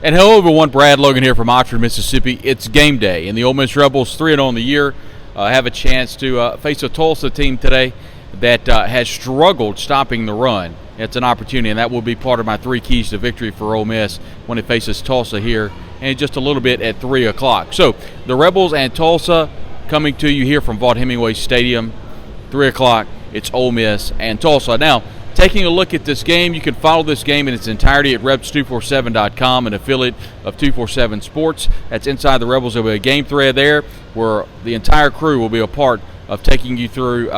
And hello everyone, Brad Logan here from Oxford, Mississippi. It's game day, and the Ole Miss Rebels, 3-0 in the year, have a chance to face a Tulsa team today that has struggled stopping the run. It's an opportunity, and that will be part of my 3 keys to victory for Ole Miss when it faces Tulsa here in just a little bit at 3 o'clock. So the Rebels and Tulsa coming to you here from Vaught Hemingway Stadium, 3 o'clock. It's Ole Miss and Tulsa. Now, taking a look at this game, you can follow this game in its entirety at Rebs247.com, an affiliate of 247 Sports. That's Inside the Rebels. There will be a game thread there where the entire crew will be a part of taking you through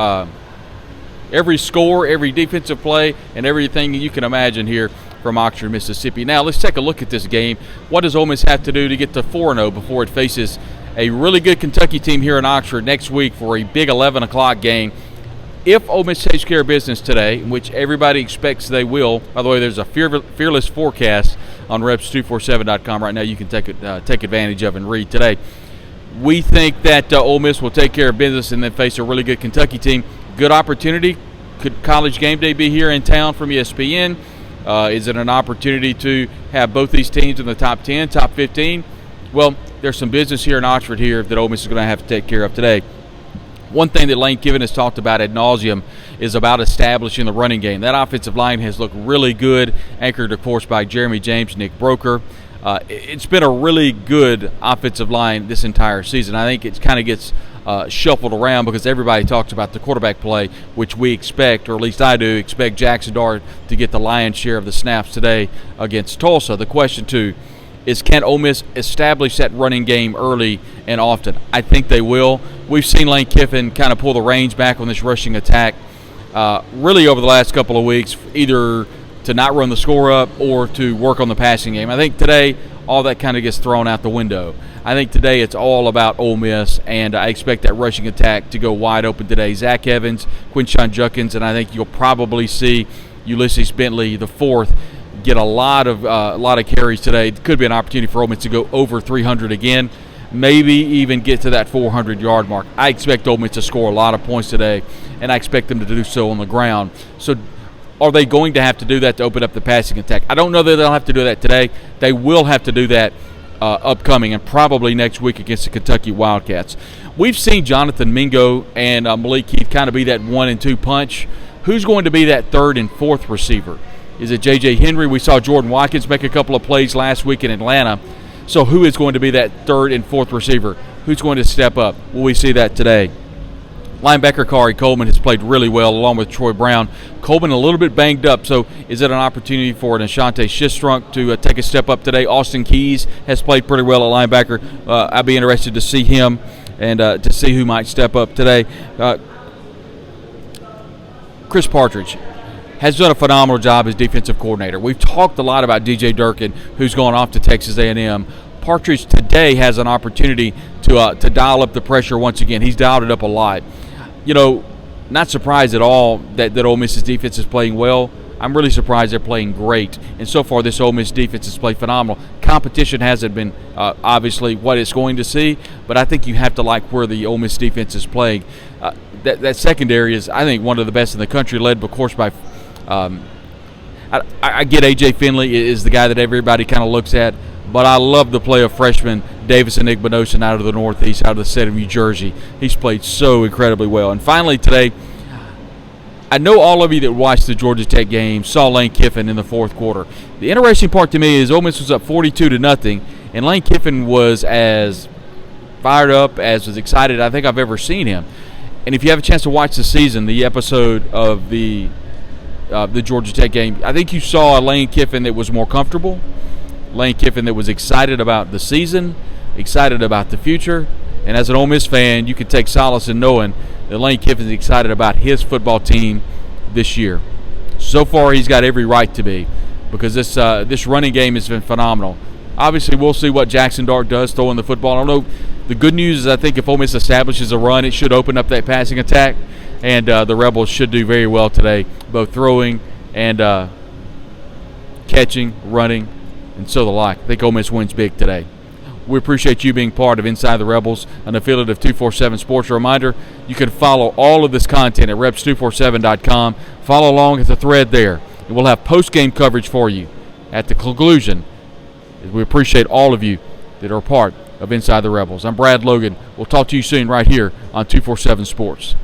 every score, every defensive play, and everything you can imagine here from Oxford, Mississippi. Now, let's take a look at this game. What does Ole Miss have to do to get to 4-0 before it faces a really good Kentucky team here in Oxford next week for a big 11 o'clock game? If Ole Miss takes care of business today, which everybody expects they will, by the way, there's a fearless forecast on Rebs247.com right now you can take advantage of and read today. We think that Ole Miss will take care of business and then face a really good Kentucky team. Good opportunity. Could College Game Day be here in town from ESPN? Is it an opportunity to have both these teams in the top 10, top 15? Well, there's some business here in Oxford here that Ole Miss is going to have to take care of today. One thing that Lane Kiffin has talked about ad nauseum is about establishing the running game. That offensive line has looked really good, anchored, of course, by Jeremy James, Nick Broker. It's been a really good offensive line this entire season. I think it kind of gets shuffled around because everybody talks about the quarterback play, which we expect, or at least I do, expect Jackson Dart to get the lion's share of the snaps today against Tulsa. The question, too, is can Ole Miss establish that running game early and often? I think they will. We've seen Lane Kiffin kind of pull the reins back on this rushing attack really over the last couple of weeks, either to not run the score up or to work on the passing game. I think today all that kind of gets thrown out the window. I think today it's all about Ole Miss, and I expect that rushing attack to go wide open today. Zach Evans, Quinshon Judkins, and I think you'll probably see Ulysses Bentley, the fourth, get a lot of carries today. It could be an opportunity for Ole Miss to go over 300 again, maybe even get to that 400-yard mark. I expect Ole Miss to score a lot of points today, and I expect them to do so on the ground. So are they going to have to do that to open up the passing attack? I don't know that they'll have to do that today. They will have to do that upcoming and probably next week against the Kentucky Wildcats. We've seen Jonathan Mingo and Malik Heath kind of be that 1 and 2 punch. Who's going to be that 3rd and 4th receiver? Is it J.J. Henry? We saw Jordan Watkins make a couple of plays last week in Atlanta. So who is going to be that 3rd and 4th receiver? Who's going to step up? Will we see that today? Linebacker Kari Coleman has played really well along with Troy Brown. Coleman a little bit banged up, so is it an opportunity for Nashante Shistrunk to take a step up today? Austin Keys has played pretty well at linebacker. I'd be interested to see him and to see who might step up today. Chris Partridge has done a phenomenal job as defensive coordinator. We've talked a lot about DJ Durkin, who's gone off to Texas A&M. Partridge today has an opportunity to dial up the pressure once again. He's dialed it up a lot. You know, not surprised at all that Ole Miss's defense is playing well. I'm really surprised they're playing great. And so far, this Ole Miss defense has played phenomenal. Competition hasn't been obviously what it's going to see, but I think you have to like where the Ole Miss defense is playing. That secondary is, I think, one of the best in the country, led, of course, by I get A.J. Finley is the guy that everybody kind of looks at, but I love the play of freshman Davison Igbinosun out of the Northeast, out of the state of New Jersey. He's played so incredibly well. And finally today, I know all of you that watched the Georgia Tech game saw Lane Kiffin in the 4th quarter. The interesting part to me is Ole Miss was up 42-0, and Lane Kiffin was as fired up, as excited I think I've ever seen him. And if you have a chance to watch the season, the episode of the Georgia Tech game, I think you saw a Lane Kiffin that was more comfortable, Lane Kiffin that was excited about the season, excited about the future, and as an Ole Miss fan, you can take solace in knowing that Lane Kiffin's excited about his football team this year. So far, he's got every right to be because this running game has been phenomenal. Obviously, we'll see what Jackson Dart does throwing the football. I don't know. The good news is I think if Ole Miss establishes a run, it should open up that passing attack, and the Rebels should do very well today, both throwing and catching, running, and so the like. I think Ole Miss wins big today. We appreciate you being part of Inside the Rebels, an affiliate of 247 Sports. A reminder, you can follow all of this content at Rebs247.com. Follow along at the thread there, and we'll have post-game coverage for you at the conclusion We appreciate all of you that are a part of Inside the Rebels. I'm Brad Logan. We'll talk to you soon right here on 247 Sports.